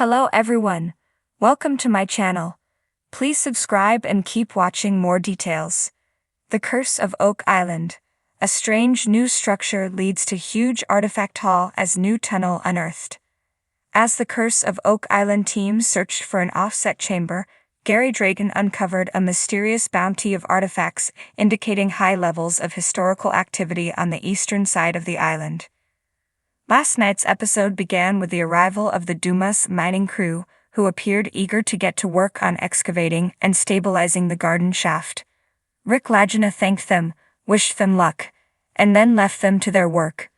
Hello everyone. Welcome to my channel. Please subscribe and keep watching more details. The Curse of Oak Island. A strange new structure leads to huge artifact haul as new tunnel unearthed. As the Curse of Oak Island team searched for an offset chamber, Gary Dragon uncovered a mysterious bounty of artifacts indicating high levels of historical activity on the eastern side of the island. Last night's episode began with the arrival of the Dumas mining crew, who appeared eager to get to work on excavating and stabilizing the garden shaft. Rick Lagina thanked them, wished them luck, and then left them to their work.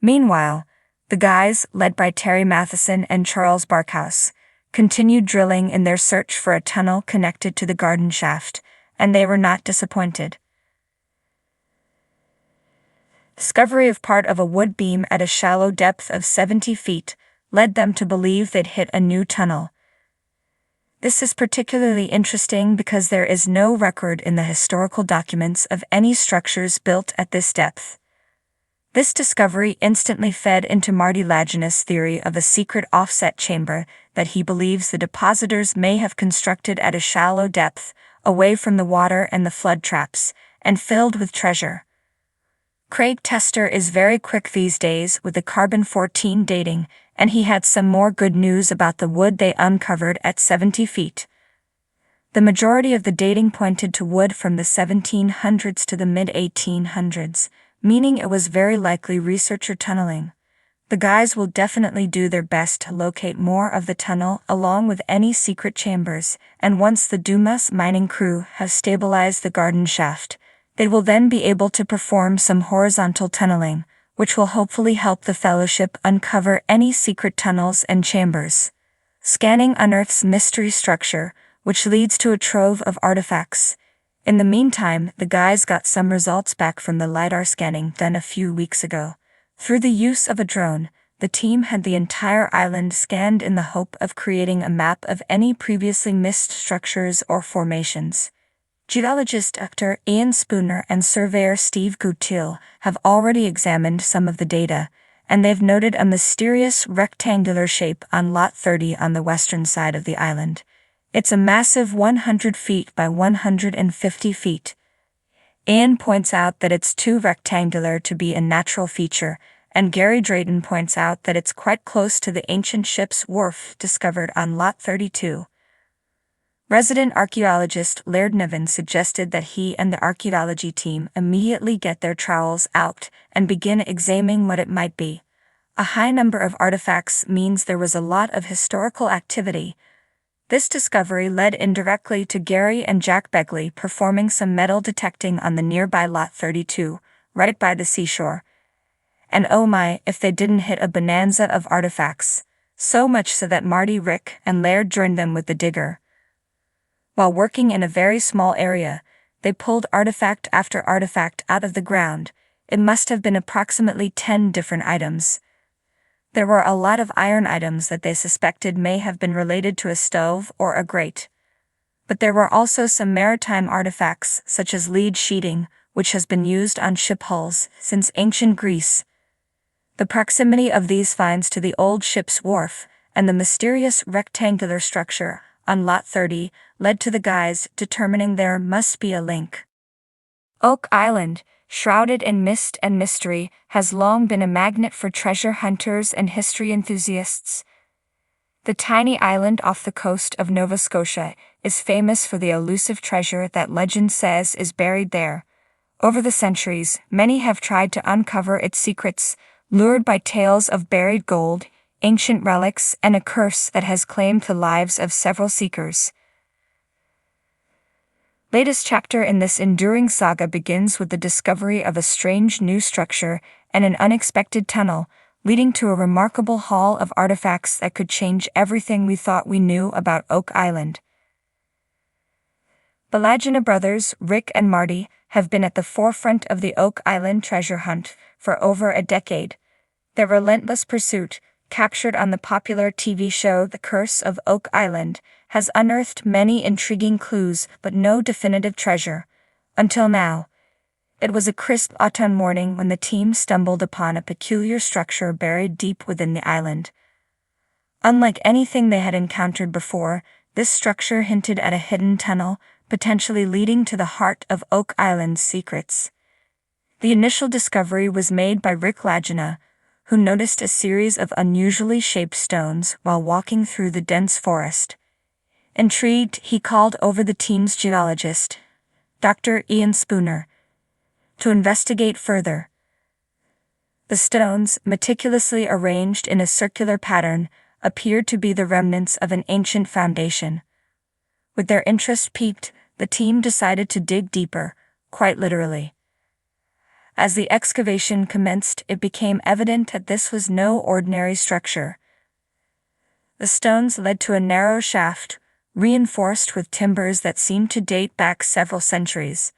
Meanwhile, the guys, led by Terry Matheson and Charles Barkhouse, continued drilling in their search for a tunnel connected to the garden shaft, and they were not disappointed. Discovery of part of a wood beam at a shallow depth of 70 feet led them to believe they'd hit a new tunnel. This is particularly interesting because there is no record in the historical documents of any structures built at this depth. This discovery instantly fed into Marty Lagina's theory of a secret offset chamber that he believes the depositors may have constructed at a shallow depth, away from the water and the flood traps, and filled with treasure. Craig Tester is very quick these days with the carbon-14 dating, and he had some more good news about the wood they uncovered at 70 feet. The majority of the dating pointed to wood from the 1700s to the mid-1800s, meaning it was very likely researcher tunneling. The guys will definitely do their best to locate more of the tunnel along with any secret chambers, and once the Dumas mining crew has stabilized the garden shaft, they will then be able to perform some horizontal tunneling, which will hopefully help the Fellowship uncover any secret tunnels and chambers. Scanning unearths mystery structure, which leads to a trove of artifacts. In the meantime, the guys got some results back from the LiDAR scanning done a few weeks ago. Through the use of a drone, the team had the entire island scanned in the hope of creating a map of any previously missed structures or formations. Geologist Dr. Ian Spooner and surveyor Steve Guttil have already examined some of the data, and they've noted a mysterious rectangular shape on Lot 30 on the western side of the island. It's a massive 100 feet by 150 feet. Ian points out that it's too rectangular to be a natural feature, and Gary Drayton points out that it's quite close to the ancient ship's wharf discovered on Lot 32. Resident archaeologist Laird Niven suggested that he and the archaeology team immediately get their trowels out and begin examining what it might be. A high number of artifacts means there was a lot of historical activity. This discovery led indirectly to Gary and Jack Begley performing some metal detecting on the nearby Lot 32, right by the seashore. And oh my, if they didn't hit a bonanza of artifacts. So much so that Marty, Rick, and Laird joined them with the digger. While working in a very small area, they pulled artifact after artifact out of the ground. It must have been approximately 10 different items. There were a lot of iron items that they suspected may have been related to a stove or a grate. But there were also some maritime artifacts such as lead sheeting, which has been used on ship hulls since ancient Greece. The proximity of these finds to the old ship's wharf and the mysterious rectangular structure on Lot 30 led to the guys determining there must be a link. Oak Island, shrouded in mist and mystery, has long been a magnet for treasure hunters and history enthusiasts. The tiny island off the coast of Nova Scotia is famous for the elusive treasure that legend says is buried there. Over the centuries, many have tried to uncover its secrets, lured by tales of buried gold, ancient relics, and a curse that has claimed the lives of several seekers. Latest chapter in this enduring saga begins with the discovery of a strange new structure and an unexpected tunnel, leading to a remarkable haul of artifacts that could change everything we thought we knew about Oak Island. The Lagina brothers, Rick and Marty, have been at the forefront of the Oak Island treasure hunt for over a decade. Their relentless pursuit, captured on the popular TV show The Curse of Oak Island, has unearthed many intriguing clues but no definitive treasure. Until now. It was a crisp autumn morning when the team stumbled upon a peculiar structure buried deep within the island. Unlike anything they had encountered before, this structure hinted at a hidden tunnel, potentially leading to the heart of Oak Island's secrets. The initial discovery was made by Rick Lagina, who noticed a series of unusually shaped stones while walking through the dense forest. Intrigued, he called over the team's geologist, Dr. Ian Spooner, to investigate further. The stones, meticulously arranged in a circular pattern, appeared to be the remnants of an ancient foundation. With their interest piqued, the team decided to dig deeper, quite literally. As the excavation commenced, it became evident that this was no ordinary structure. The stones led to a narrow shaft, reinforced with timbers that seemed to date back several centuries.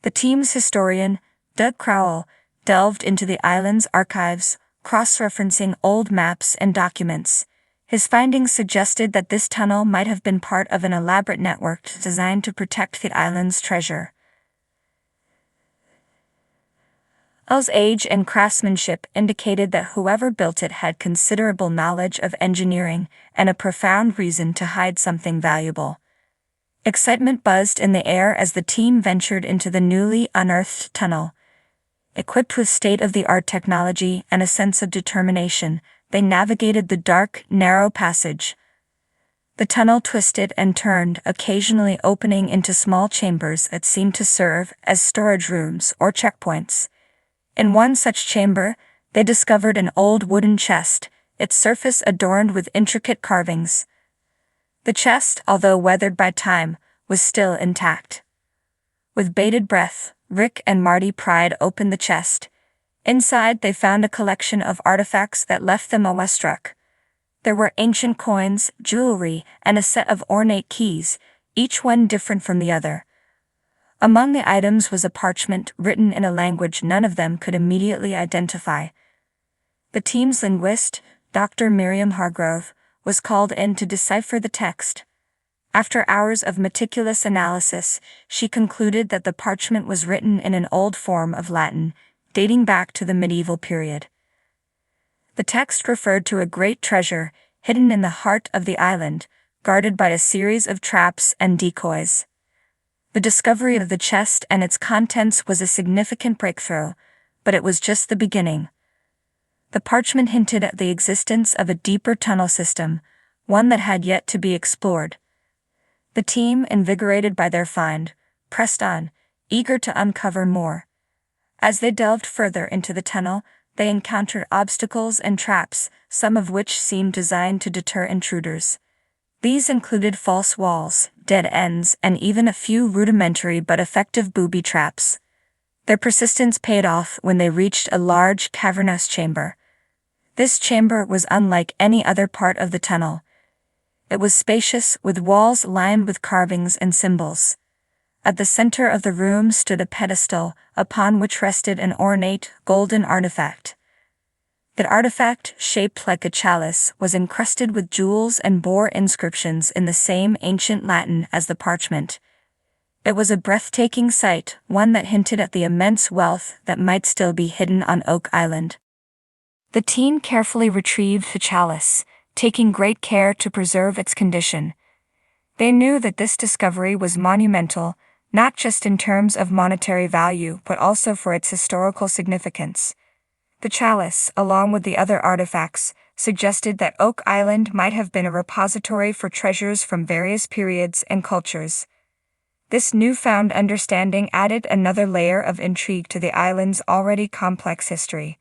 The team's historian, Doug Crowell, delved into the island's archives, cross-referencing old maps and documents. His findings suggested that this tunnel might have been part of an elaborate network designed to protect the island's treasure. Its age and craftsmanship indicated that whoever built it had considerable knowledge of engineering and a profound reason to hide something valuable. Excitement buzzed in the air as the team ventured into the newly unearthed tunnel. Equipped with state-of-the-art technology and a sense of determination, they navigated the dark, narrow passage. The tunnel twisted and turned, occasionally opening into small chambers that seemed to serve as storage rooms or checkpoints. In one such chamber, they discovered an old wooden chest, its surface adorned with intricate carvings. The chest, although weathered by time, was still intact. With bated breath, Rick and Marty pried open the chest. Inside, they found a collection of artifacts that left them awestruck. There were ancient coins, jewelry, and a set of ornate keys, each one different from the other. Among the items was a parchment written in a language none of them could immediately identify. The team's linguist, Dr. Miriam Hargrove, was called in to decipher the text. After hours of meticulous analysis, she concluded that the parchment was written in an old form of Latin, dating back to the medieval period. The text referred to a great treasure hidden in the heart of the island, guarded by a series of traps and decoys. The discovery of the chest and its contents was a significant breakthrough, but it was just the beginning. The parchment hinted at the existence of a deeper tunnel system, one that had yet to be explored. The team, invigorated by their find, pressed on, eager to uncover more. As they delved further into the tunnel, they encountered obstacles and traps, some of which seemed designed to deter intruders. These included false walls, dead ends, and even a few rudimentary but effective booby traps. Their persistence paid off when they reached a large, cavernous chamber. This chamber was unlike any other part of the tunnel. It was spacious, with walls lined with carvings and symbols. At the center of the room stood a pedestal, upon which rested an ornate, golden artifact. The artifact, shaped like a chalice, was encrusted with jewels and bore inscriptions in the same ancient Latin as the parchment. It was a breathtaking sight, one that hinted at the immense wealth that might still be hidden on Oak Island. The team carefully retrieved the chalice, taking great care to preserve its condition. They knew that this discovery was monumental, not just in terms of monetary value but also for its historical significance. The chalice, along with the other artifacts, suggested that Oak Island might have been a repository for treasures from various periods and cultures. This newfound understanding added another layer of intrigue to the island's already complex history.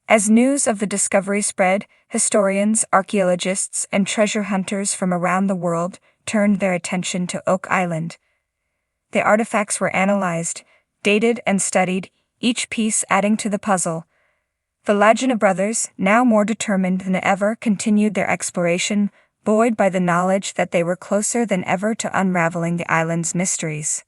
As news of the discovery spread, historians, archaeologists, and treasure hunters from around the world turned their attention to Oak Island. The artifacts were analyzed, dated, and studied, each piece adding to the puzzle. The Lagina brothers, now more determined than ever, continued their exploration, buoyed by the knowledge that they were closer than ever to unraveling the island's mysteries.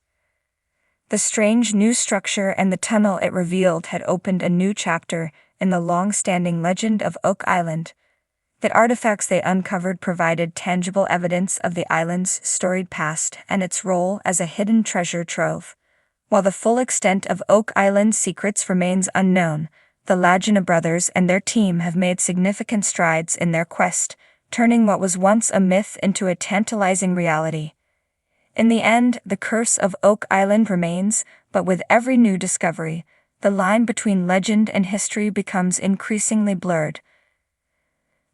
The strange new structure and the tunnel it revealed had opened a new chapter in the long-standing legend of Oak Island. The artifacts they uncovered provided tangible evidence of the island's storied past and its role as a hidden treasure trove. While the full extent of Oak Island's secrets remains unknown, the Lagina brothers and their team have made significant strides in their quest turning what was once a myth into a tantalizing reality. In the end, the curse of Oak Island remains, but with every new discovery, the line between legend and history becomes increasingly blurred.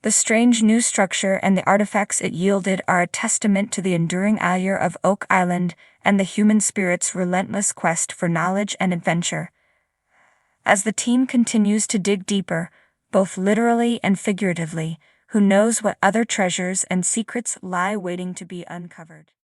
The strange new structure and the artifacts it yielded are a testament to the enduring allure of Oak Island and the human spirit's relentless quest for knowledge and adventure. As the team continues to dig deeper, both literally and figuratively, who knows what other treasures and secrets lie waiting to be uncovered.